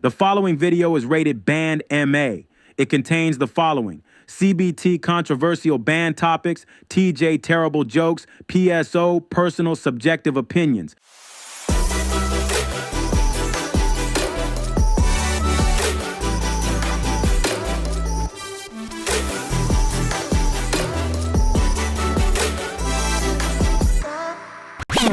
The following video is rated Band MA. It contains the following: CBT controversial band topics, TJ terrible jokes, PSO personal subjective opinions.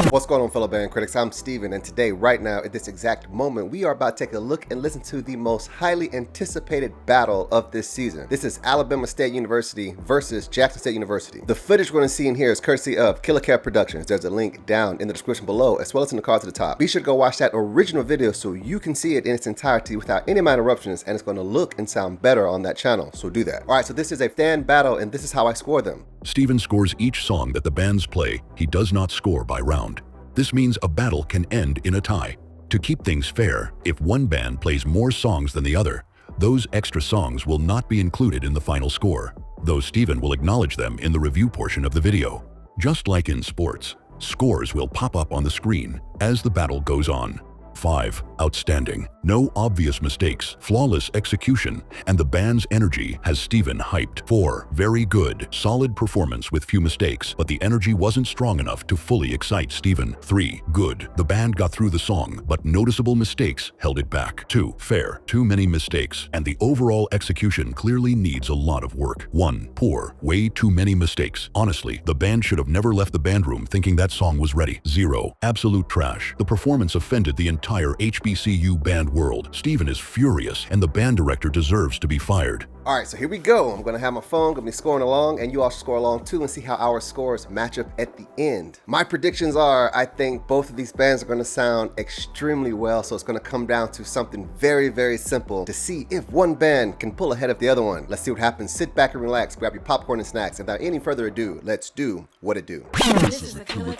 What's going on, fellow band critics? I'm Steven, and today, right now, at this exact moment, we are about to take a look and listen to the most highly anticipated battle of this season. This is Alabama State University versus Jackson State University. The footage we're going to see in here is courtesy of ScholidayProductions. There's a link down in the description below, as well as in the card to the top. Be sure to go watch that original video so you can see it in its entirety without any minor interruptions, and it's going to look and sound better on that channel, so do that. All right, so this is a fan battle, and this is how I score them. Steven scores each song that the bands play. He does not score by round. This means a battle can end in a tie. To keep things fair, if one band plays more songs than the other, those extra songs will not be included in the final score, though Steven will acknowledge them in the review portion of the video. Just like in sports, scores will pop up on the screen as the battle goes on. 5. Outstanding. No obvious mistakes, flawless execution, and the band's energy has Steven hyped. 4. Very good. Solid performance with few mistakes, but the energy wasn't strong enough to fully excite Steven. 3. Good. The band got through the song, but noticeable mistakes held it back. 2. Fair. Too many mistakes, and the overall execution clearly needs a lot of work. 1. Poor. Way too many mistakes. Honestly, the band should have never left the band room thinking that song was ready. 0. Absolute trash. The performance offended the entire HBCU band world. Steven is furious, and the band director deserves to be fired. All right, so here we go. I'm going to have my phone, going to be scoring along, and you all should score along too and see how our scores match up at the end. My predictions are, I think both of these bands are going to sound extremely well, so it's going to come down to something very, very simple to see if one band can pull ahead of the other one. Let's see what happens. Sit back and relax, grab your popcorn and snacks, and without any further ado, let's do what it do. This is the Killer.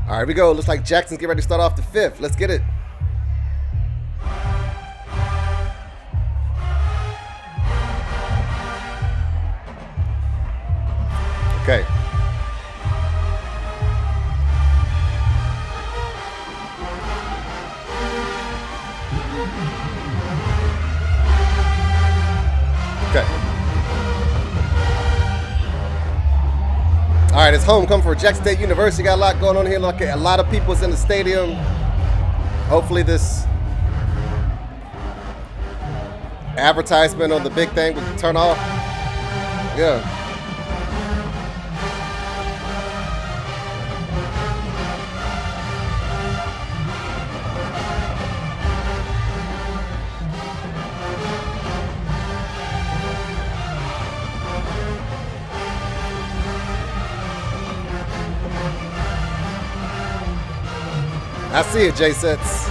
All right, here we go. Looks like Jackson's getting ready to start off the fifth. Let's get it. Okay. Okay. All right, it's homecoming for Jackson State University. Got a lot going on here. Like a lot of people's in the stadium. Hopefully this advertisement on the big thing will turn off. Yeah. I see it, J-Sets.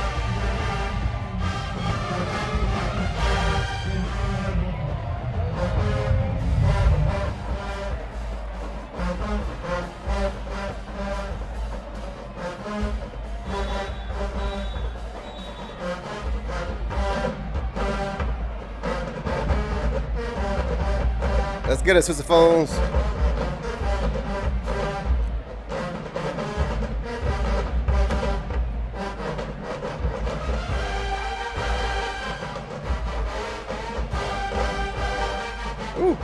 Let's get it, sousaphones. Ooh.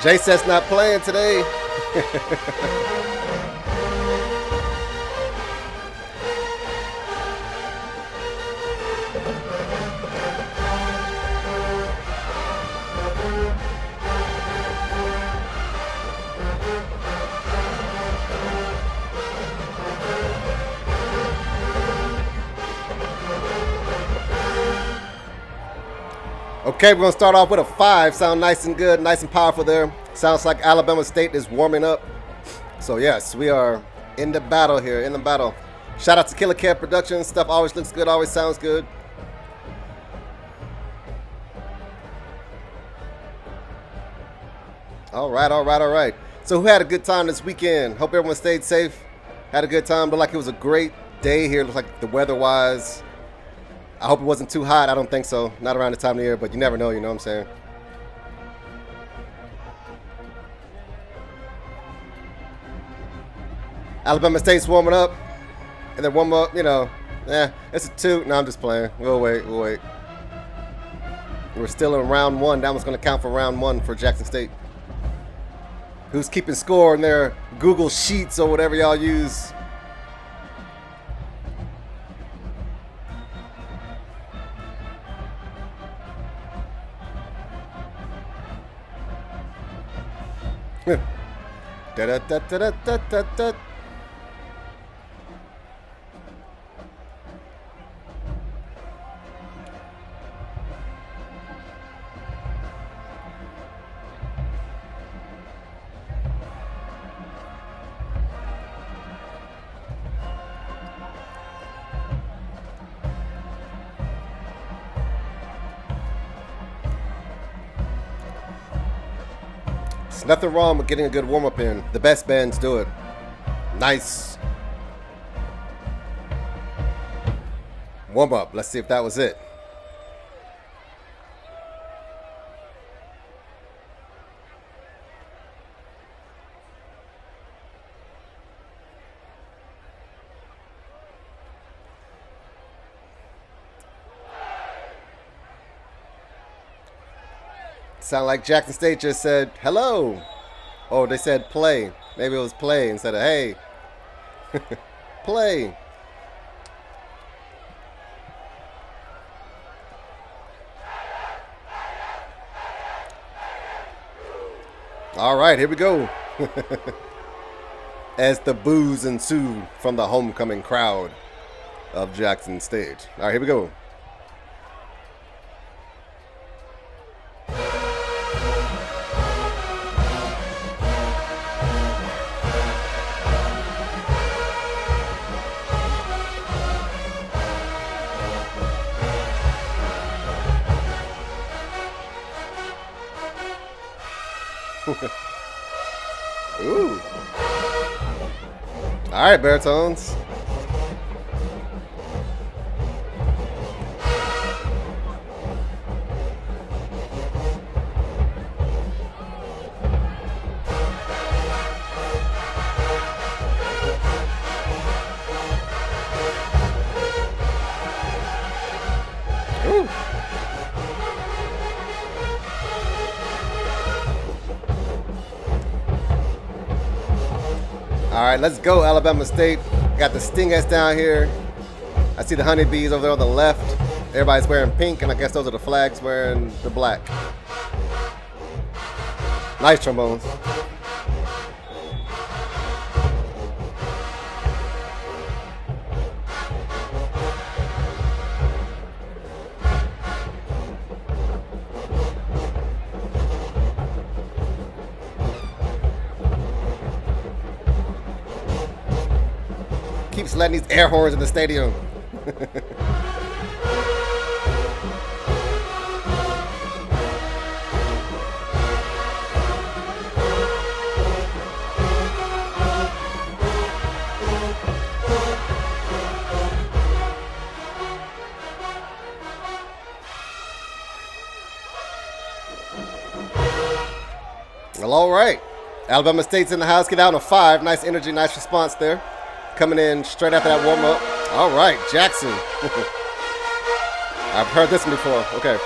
J-Set's not playing today. Okay, we're gonna start off with a 5. Sound nice and good, nice and powerful there. Sounds like Alabama State is warming up. So yes, we are in the battle here, in the battle. Shout out to ScholidayProductions. Stuff always looks good, always sounds good. All right. So who had a good time this weekend? Hope everyone stayed safe. Had a good time. Looked like it was a great day here. Looked like the weather-wise. I hope it wasn't too hot. I don't think so. Not around the time of the year, but you never know, you know what I'm saying? Alabama State's warming up. And then warm up, you know. It's a 2. No, I'm just playing. We'll wait. We're still in round 1. That one's going to count for round 1 for Jackson State. Who's keeping score in their Google Sheets or whatever y'all use. Da-da-da-da-da-da-da. There's nothing wrong with getting a good warm-up in. The best bands do it. Nice. Warm-up. Let's see if that was it. Sound like Jackson State just said hello. Oh, they said play. Maybe it was play instead of hey. Play. All right, here we go. As the boos ensue from the homecoming crowd of Jackson State. All right, here we go. Ooh. All right, baritones. Ooh. All right, let's go, Alabama State. Got the Stingettes down here. I see the honeybees over there on the left. Everybody's wearing pink, and I guess those are the flags wearing the black. Nice trombones. Keeps letting these air horns in the stadium. Well, all right. Alabama State's in the house. Get out on a 5. Nice energy, nice response there. Coming in straight after that warm-up. All right, Jackson. I've heard this one before. Okay.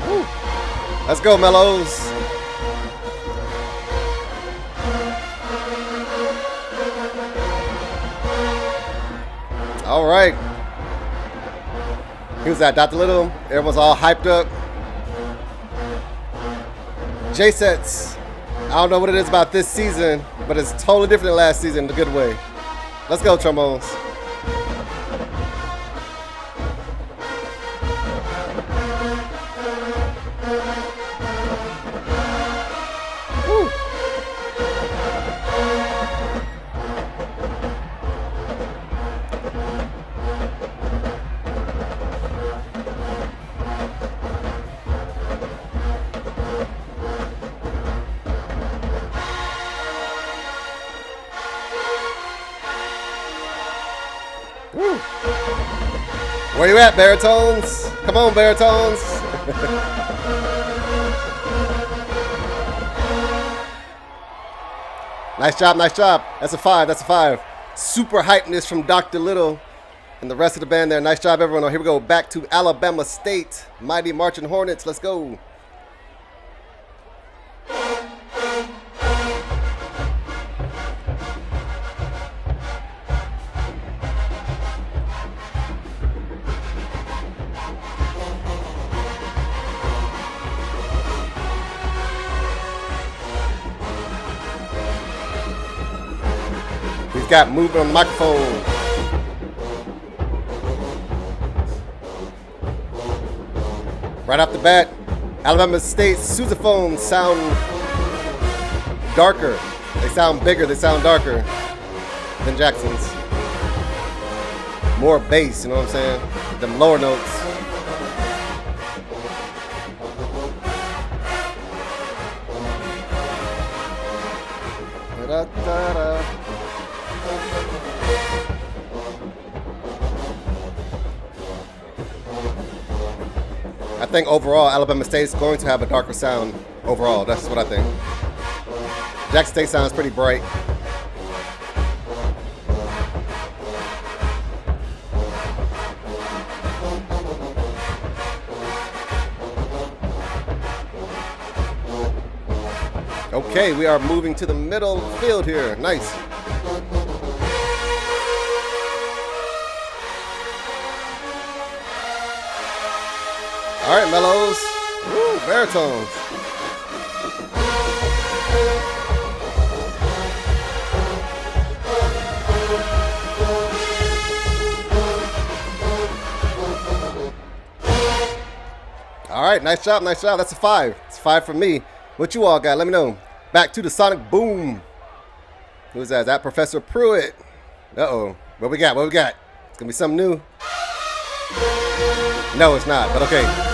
Woo. Let's go, Mellows. All right. Who's that? Dr. Little. Everyone's all hyped up. J-Sets. I don't know what it is about this season, but it's totally different than last season in a good way. Let's go, trombones. Where you at, baritones? Come on, baritones. Nice job, nice job. That's a 5, that's a 5. Super hypeness from Dr. Little and the rest of the band there. Nice job, everyone. Here we go, back to Alabama State. Mighty Marching Hornets, let's go. He's got movement on the microphone. Right off the bat, Alabama State's sousaphones sound darker. They sound bigger, they sound darker than Jackson's. More bass, you know what I'm saying? Them lower notes. Da-da-da-da. I think overall, Alabama State is going to have a darker sound overall. That's what I think. Jackson State sounds pretty bright. Okay, we are moving to the middle field here. Nice. All right, mellows. Woo, baritones. All right, nice job, nice job. That's a 5. It's a 5 for me. What you all got? Let me know. Back to the sonic boom. Who's that? Is that Professor Pruitt? Uh-oh. What we got? What we got? It's gonna be something new. No, it's not, but okay.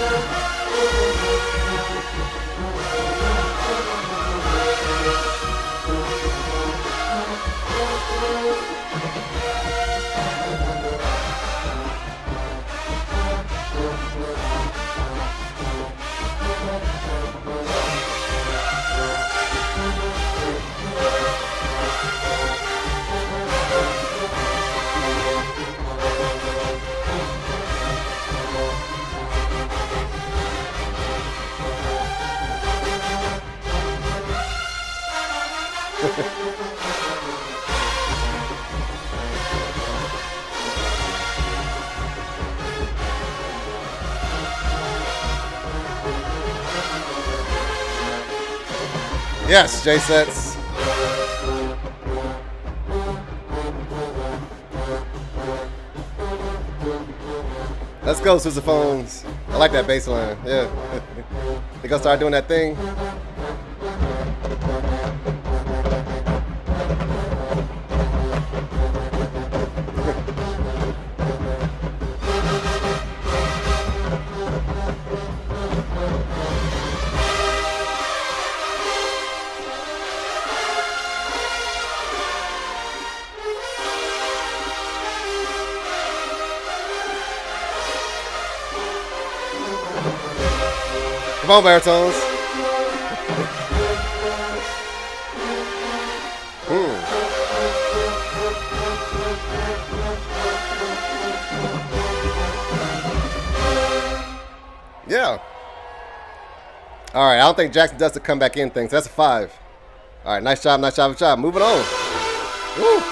Yes, J-Sets. Let's go, sousaphones. I like that bass line. Yeah. They gonna start doing that thing. Come on, baritones. Yeah. All right, I don't think Jackson does the come back in thing, so that's a 5. All right, nice job, nice job, nice job. Moving on. Woo.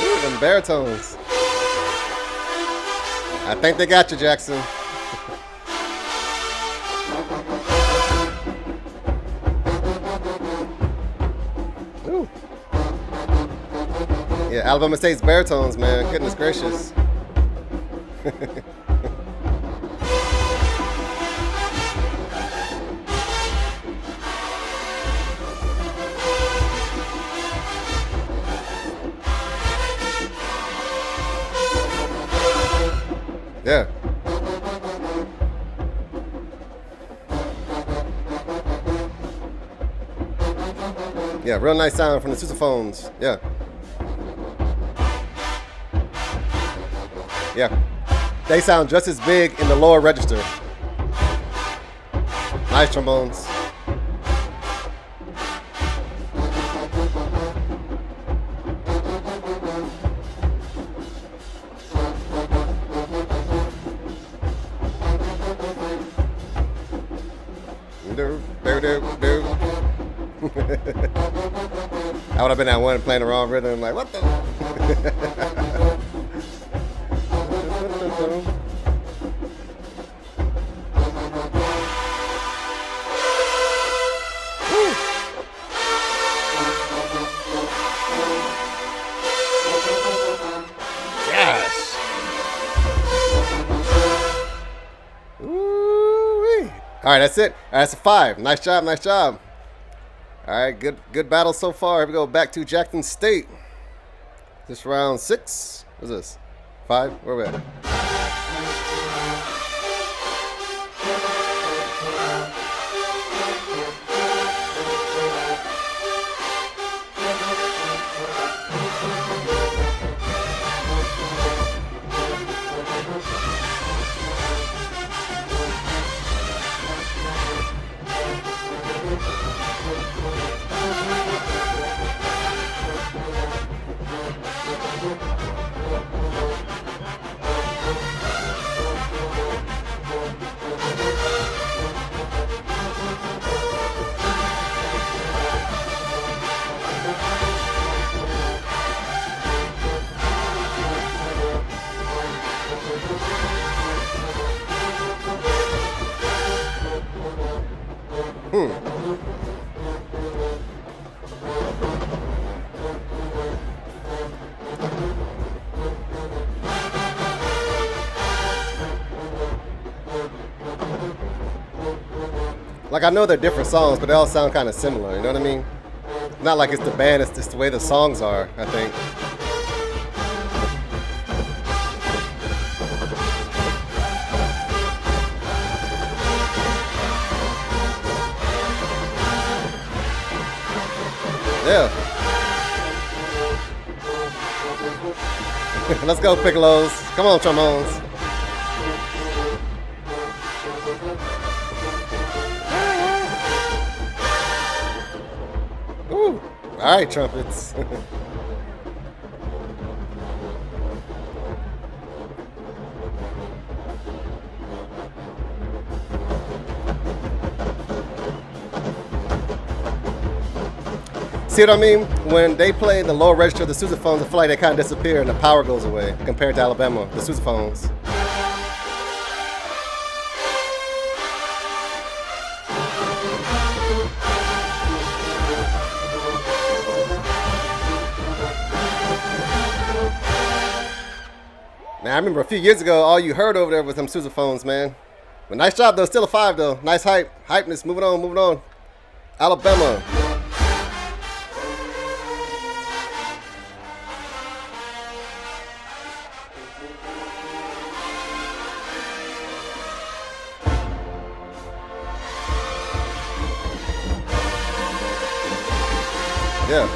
Ooh, them baritones. I think they got you, Jackson. Ooh. Yeah, Alabama State's baritones, man. Goodness gracious. Yeah. Yeah, real nice sound from the sousaphones. Yeah. Yeah. They sound just as big in the lower register. Nice trombones. I would have been that one playing the wrong rhythm, like, what the? Yes. Ooh-wee. All right, that's it. All right, that's a 5. Nice job, nice job. All right, good battle so far. Here we go back to Jackson State. This round 6. What's this? 5? Where we at? Like, I know they're different songs, but they all sound kind of similar, you know what I mean? Not like it's the band, it's just the way the songs are, I think. Yeah. Let's go, piccolos. Come on, trombones. Ooh. All right, trumpets. See what I mean? When they play the lower register of the sousaphones, I feel like they kind of disappear and the power goes away compared to Alabama, the sousaphones. Now, I remember a few years ago, all you heard over there was them sousaphones, man. But nice job, though. Still a 5, though. Nice hypeness. Moving on, moving on. Alabama. Yeah.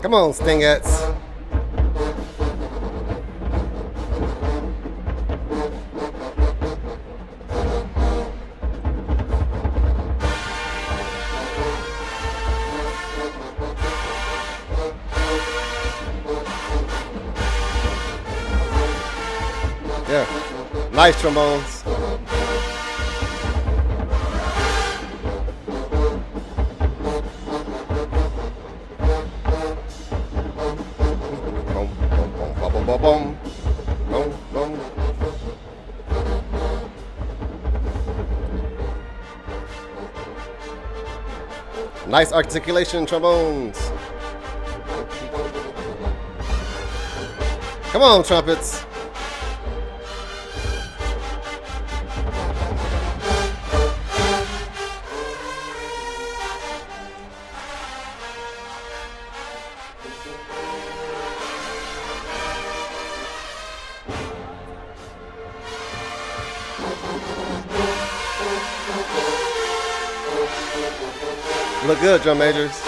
Come on, Stingettes. Yeah, nice trombones. Boom, boom, boom, boom. Nice articulation, trombones. Come on, trumpets. Look good, drum majors.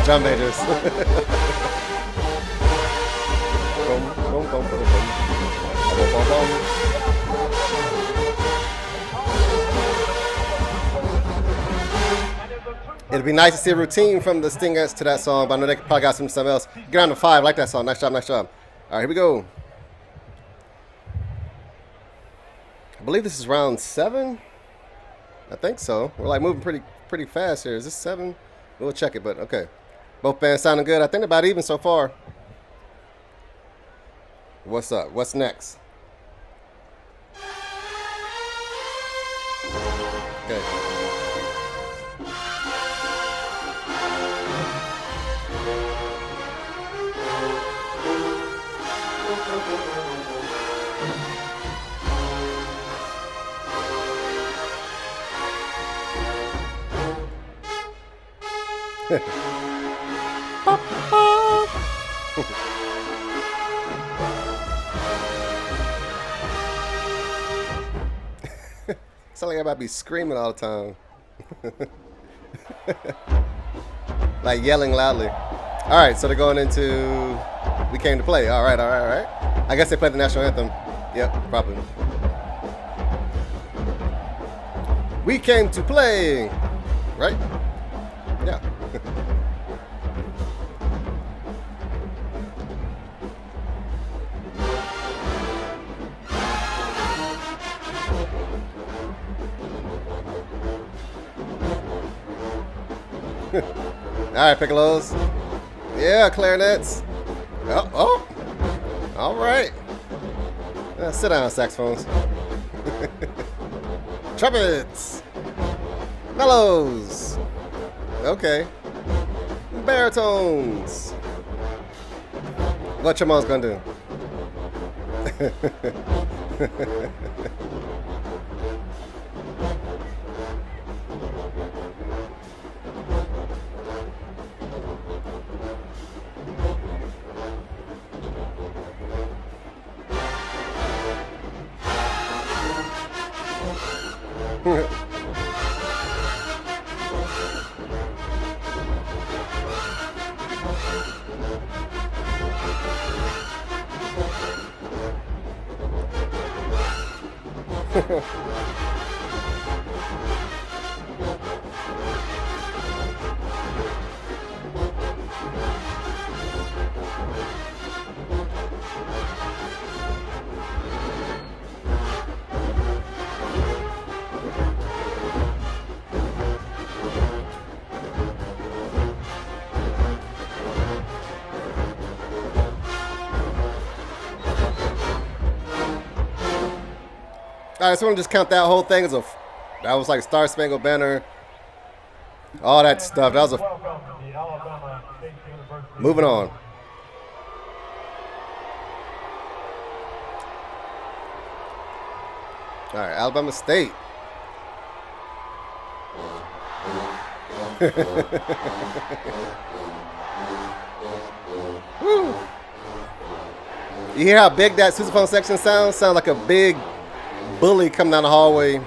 Drum majors. It'd be nice to see a routine from the Stingers to that song, but I know they probably got something else. Get on to 5. I like that song. Nice job, nice job. All right, here we go. I believe this is round 7. I think so. We're like moving pretty fast here. Is this 7? We'll check it, but okay. Both bands sounding good. I think they're about even so far. What's up? What's next? Okay. Sound like everybody be screaming all the time. Like yelling loudly. All right, so they're going into We Came to Play. All right. I guess they played the national anthem. Yep, probably. We came to play. Right? Yeah. All right, piccolos. Yeah, clarinets. Oh. All right. Sit down, saxophones. Trumpets. Mellows. Okay. Baritones. What your mom's gonna do? All right, so I'm gonna just count that whole thing as that was like Star Spangled Banner, all that stuff. That was moving on. All right, Alabama State. Woo. You hear how big that sousaphone section sounds? Sounds like a big bully coming down the hallway.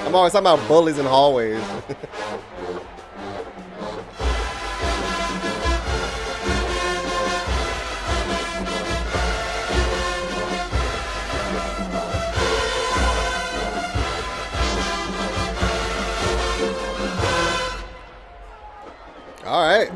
I'm always talking about bullies in hallways. All right.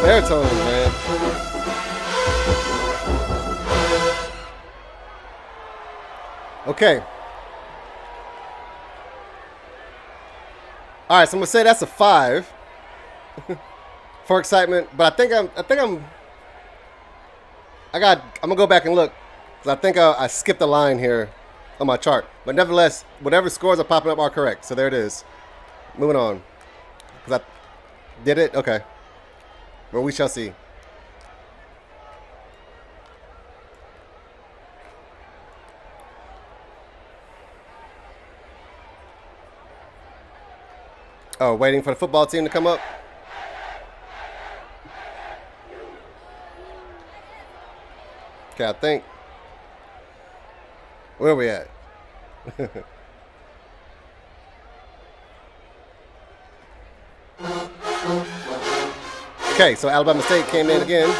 Baritones, man. Okay. All right, so I'm gonna say that's a 5 for excitement, but I'm gonna go back and look because I think I skipped a line here on my chart. But nevertheless, whatever scores are popping up are correct. So there it is. Moving on. Because I did it? Okay. Well, we shall see. Oh, waiting for the football team to come up. Okay, I think. Where are we at? Okay, so Alabama State came in again. I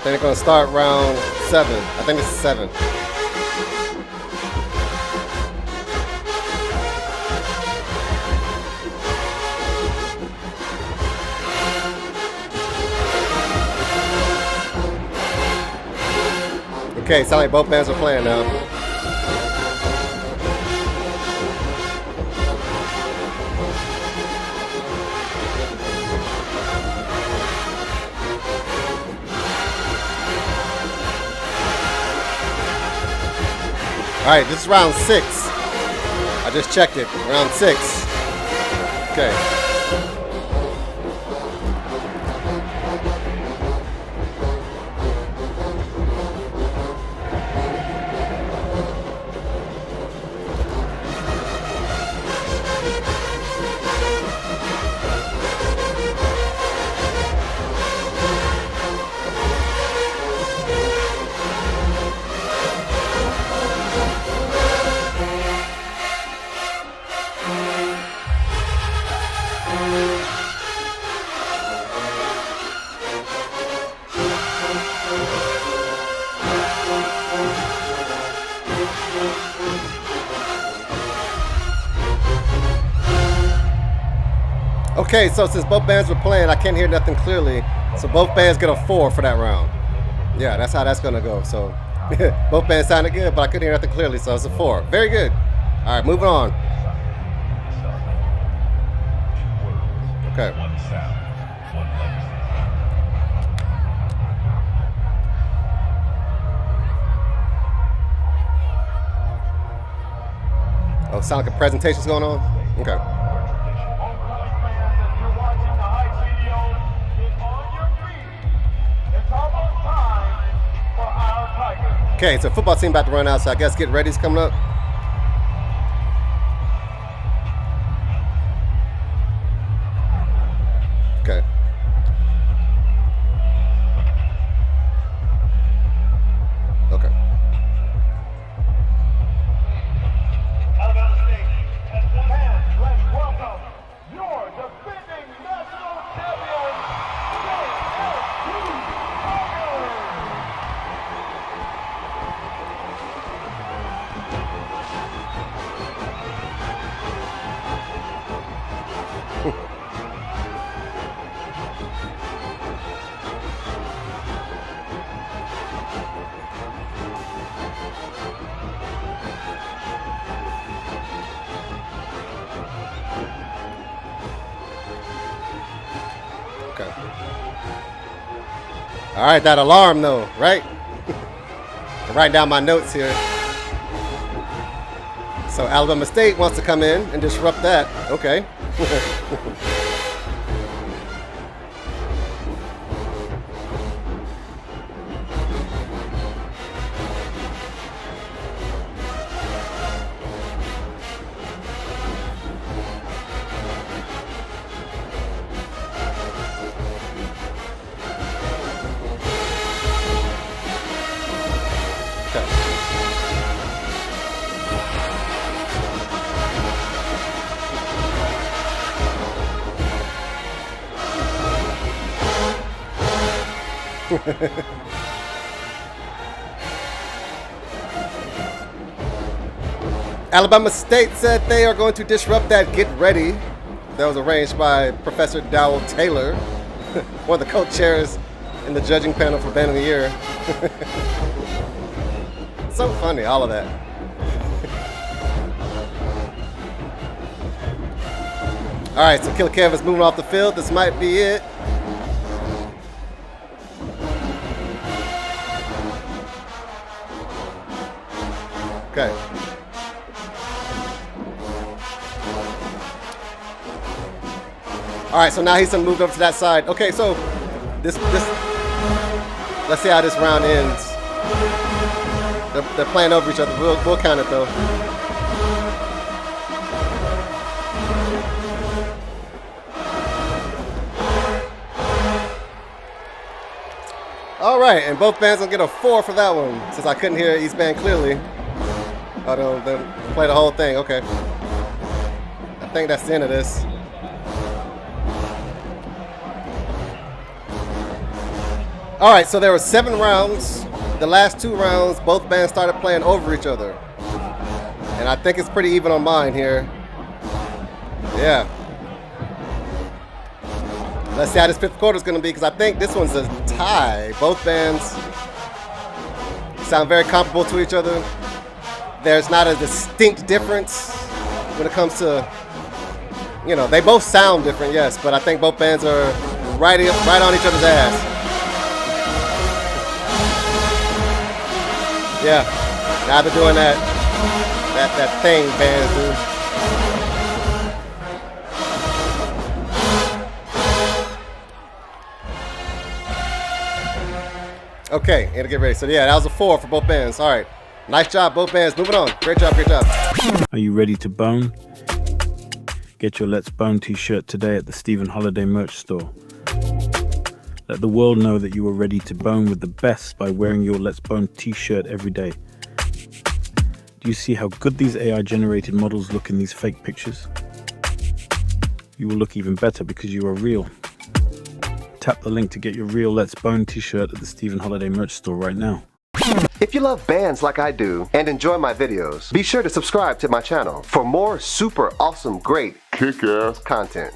think they're going to start round 7. I think it's 7. Okay, sound like both bands are playing now. All right, this is round 6. I just checked it. Round 6. Okay. Okay, so since both bands were playing, I can't hear nothing clearly. So both bands get a 4 for that round. Yeah, that's how that's gonna go. So both bands sounded good, but I couldn't hear nothing clearly, so it's a 4. Very good. All right, moving on. Okay. Oh, sound like a presentation's going on? Okay. Okay, so football team about to run out, so I guess get ready's coming up. Okay. Okay. Alabama State, fans, let's welcome your defending national champion, JSU. Okay. All right, that alarm though, right? I'm writing down my notes here. So Alabama State wants to come in and disrupt that. Okay. Alabama State said they are going to disrupt that Get Ready that was arranged by Professor Dowell Taylor, one of the co-chairs in the judging panel for Band of the Year. So funny, all of that. All right, so Killer Kev is moving off the field. This might be it. Okay. All right, so now he's moved over to that side. Okay, so this let's see how this round ends. They're playing over each other. We'll count it though. All right, and both bands gonna get a 4 for that one since I couldn't hear East Band clearly. Oh, they'll play the whole thing. Okay. I think that's the end of this. All right, so there were 7 rounds. The last 2 rounds, both bands started playing over each other. And I think it's pretty even on mine here. Yeah. Let's see how this 5th quarter is going to be, because I think this one's a tie. Both bands sound very comparable to each other. There's not a distinct difference when it comes to, you know, they both sound different, yes, but I think both bands are right on each other's ass. Yeah, now they're doing that thing bands do. Okay, and to get ready. So yeah, that was a 4 for both bands. All right, nice job, both bands. Moving on. Great job, great job. Are you ready to bone? Get your Let's Bone t-shirt today at the Stephen Holiday merch store. Let the world know that you are ready to bone with the best by wearing your Let's Bone t-shirt every day. Do you see how good these AI-generated models look in these fake pictures? You will look even better because you are real. Tap the link to get your real Let's Bone t-shirt at the Stephen Holiday merch store right now. If you love bands like I do and enjoy my videos, be sure to subscribe to my channel for more super awesome, great, kick-ass content.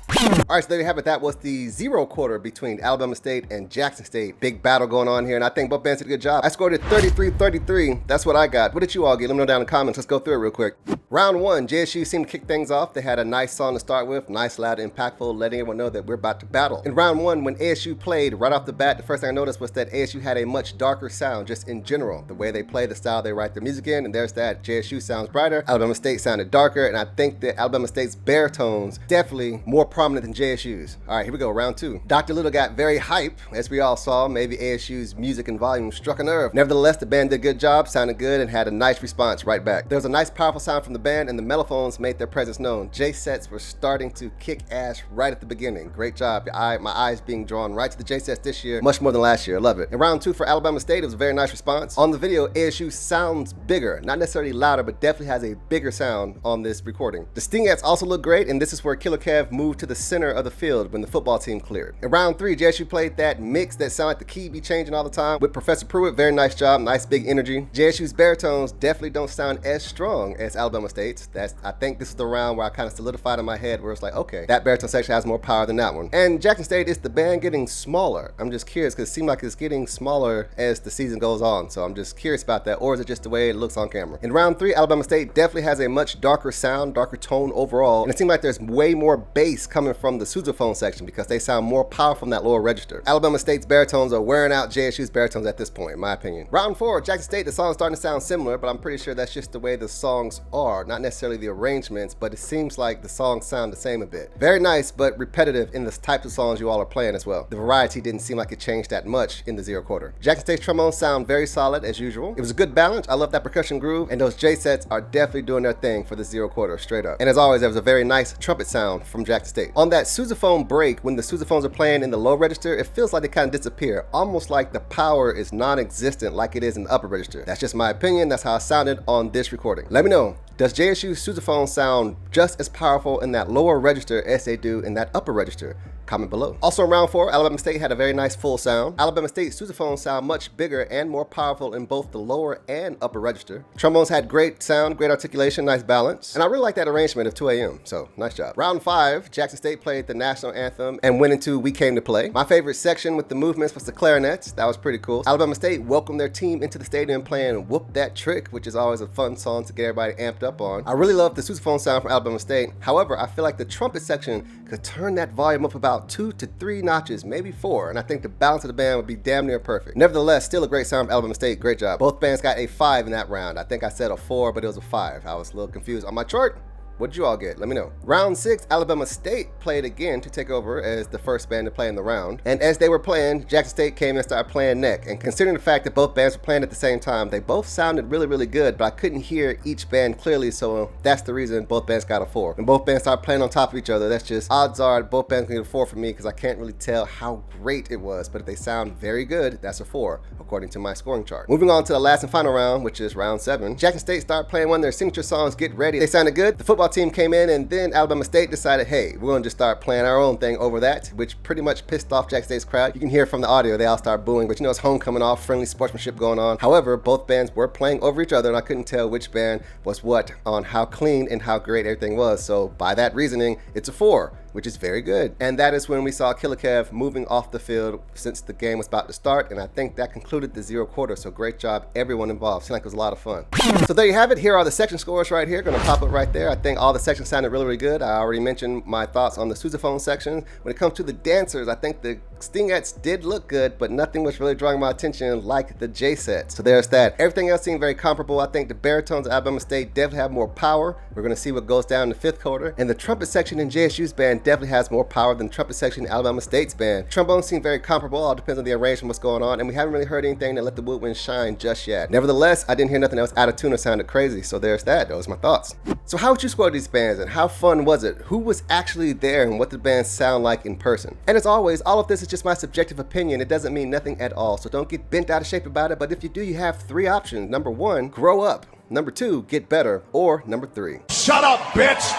All right, so there you have it. That was the 0 quarter between Alabama State and Jackson State. Big battle going on here, and I think both bands did a good job. I scored it 33-33. That's what I got. What did you all get? Let me know down in the comments. Let's go through it real quick. Round 1, JSU seemed to kick things off. They had a nice song to start with, nice, loud, impactful, letting everyone know that we're about to battle. In round 1, when ASU played, right off the bat, the first thing I noticed was that ASU had a much darker sound just in general. The way they play, the style they write their music in, and there's that. JSU sounds brighter, Alabama State sounded darker, and I think that Alabama State's baritones definitely more prominent than JSU's. All right, here we go, round 2. Dr. Little got very hype, as we all saw. Maybe ASU's music and volume struck a nerve. Nevertheless, the band did a good job, sounded good, and had a nice response right back. There was a nice, powerful sound from the band, and the mellophones made their presence known. J sets were starting to kick ass right at the beginning. Great job. My eyes being drawn right to the J sets this year, much more than last year. I love it. In round 2 for Alabama State, it was a very nice response. On the video, ASU sounds bigger, not necessarily louder, but definitely has a bigger sound on this recording. The Stingettes also look great, and this is where Killer Kev moved to the center of the field when the football team cleared. In round 3, JSU played that mix that sounded like the key be changing all the time with Professor Pruitt. Very nice job, nice big energy. JSU's baritones definitely don't sound as strong as Alabama State's. I think this is the round where I kind of solidified in my head where it's like, okay, that baritone section has more power than that one. And Jackson State, is the band getting smaller? I'm just curious because it seems like it's getting smaller as the season goes on. So I'm just curious about that, or is it just the way it looks on camera? In round 3, Alabama State definitely has a much darker sound, darker tone overall, and it seems like there's way more bass coming from the sousaphone section because they sound more powerful in that lower register. Alabama State's baritones are wearing out JSU's baritones at this point, in my opinion. Round 4, Jackson State, the song's starting to sound similar, but I'm pretty sure that's just the way the songs are, not necessarily the arrangements, but it seems like the songs sound the same a bit. Very nice, but repetitive in the types of songs you all are playing as well. The variety didn't seem like it changed that much in the 0 quarter. Jackson State's trombones sound very solid as usual. It was a good balance. I love that percussion groove, and those J sets are definitely doing their thing for the 0 quarter, straight up. And as always, there was a very nice trumpet sound from Jackson State. On that sousaphone break, when the sousaphones are playing in the low register, it feels like they kind of disappear, almost like the power is non-existent like it is in the upper register. That's just my opinion. That's how it sounded on this recording. Let me know. Does JSU's sousaphone sound just as powerful in that lower register as they do in that upper register? Comment below. Also in round 4, Alabama State had a very nice full sound. Alabama State's sousaphone sound much bigger and more powerful in both the lower and upper register. Trombones had great sound, great articulation, nice balance. And I really like that arrangement of 2 a.m. So nice job. Round 5, Jackson State played the national anthem and went into We Came to Play. My favorite section with the movements was the clarinets. That was pretty cool. Alabama State welcomed their team into the stadium playing Whoop That Trick, which is always a fun song to get everybody amped up on. I really love the sousaphone sound from Alabama State. However, I feel like the trumpet section could turn that volume up about 2 to 3 notches, maybe 4, and I think the balance of the band would be damn near perfect. Nevertheless, still a great sound from Alabama State. Great job. Both bands got a 5 in that round. I think I said a 4, but it was a 5. I was a little confused on my chart. What did you all get? Let me know. Round 6, Alabama State played again to take over as the first band to play in the round. And as they were playing, Jackson State came and started playing neck. And considering the fact that both bands were playing at the same time, they both sounded really, really good, but I couldn't hear each band clearly, so that's the reason both bands got a 4. When both bands started playing on top of each other, that's just odds are both bands can get a 4 for me because I can't really tell how great it was. But if they sound very good, that's a 4, according to my scoring chart. Moving on to the last and final round, which is round 7. Jackson State started playing one of their signature songs, Get Ready. They sounded good. The football team came in, and then Alabama State decided, hey, we're gonna just start playing our own thing over that, which pretty much pissed off Jackson State's crowd. You can hear from the audio, they all start booing, but you know it's homecoming off, friendly sportsmanship going on. However, both bands were playing over each other, and I couldn't tell which band was what on how clean and how great everything was. So by that reasoning, it's a 4, which is very good. And that is when we saw Killer Kev moving off the field since the game was about to start, and I think that concluded the 0 quarter, so great job everyone involved. Seemed like it was a lot of fun. So there you have it. Here are the section scores right here. Gonna pop up right there. I think all the sections sounded really, really good. I already mentioned my thoughts on the sousaphone section. When it comes to the dancers, I think the stingettes did look good, but nothing was really drawing my attention like the J set. So there's that. Everything else seemed very comparable. I think the baritones of Alabama State definitely have more power. We're gonna see what goes down in the 5th quarter. And the trumpet section in JSU's band definitely has more power than the trumpet section in Alabama State's band. Trombones seem very comparable. All depends on the arrangement, what's going on, and we haven't really heard anything that let the woodwind shine just yet. Nevertheless, I didn't hear nothing else out of tune or sounded crazy. So there's that. Those are my thoughts. So how would you score these bands, and how fun was it? Who was actually there, and what did the bands sound like in person? And as always, all of this is just my subjective opinion. It doesn't mean nothing at all, so don't get bent out of shape about it. But if you do, you have 3 options. Number 1, grow up. Number 2, get better. Or number 3, Shut up, bitch!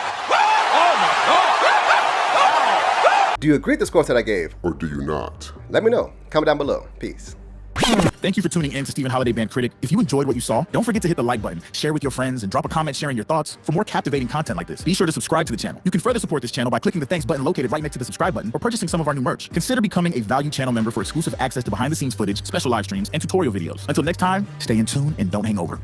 do you agree with the scores that I gave? Or do you not? Let me know. Comment down below. Peace. Thank you for tuning in to Stephen Holiday Band Critic. If you enjoyed what you saw, don't forget to hit the like button, share with your friends, and drop a comment sharing your thoughts. For more captivating content like this, be sure to subscribe to the channel. You can further support this channel by clicking the thanks button located right next to the subscribe button, or purchasing some of our new merch. Consider becoming a valued channel member for exclusive access to behind-the-scenes footage, special live streams, and tutorial videos. Until next time, stay in tune and don't hang over.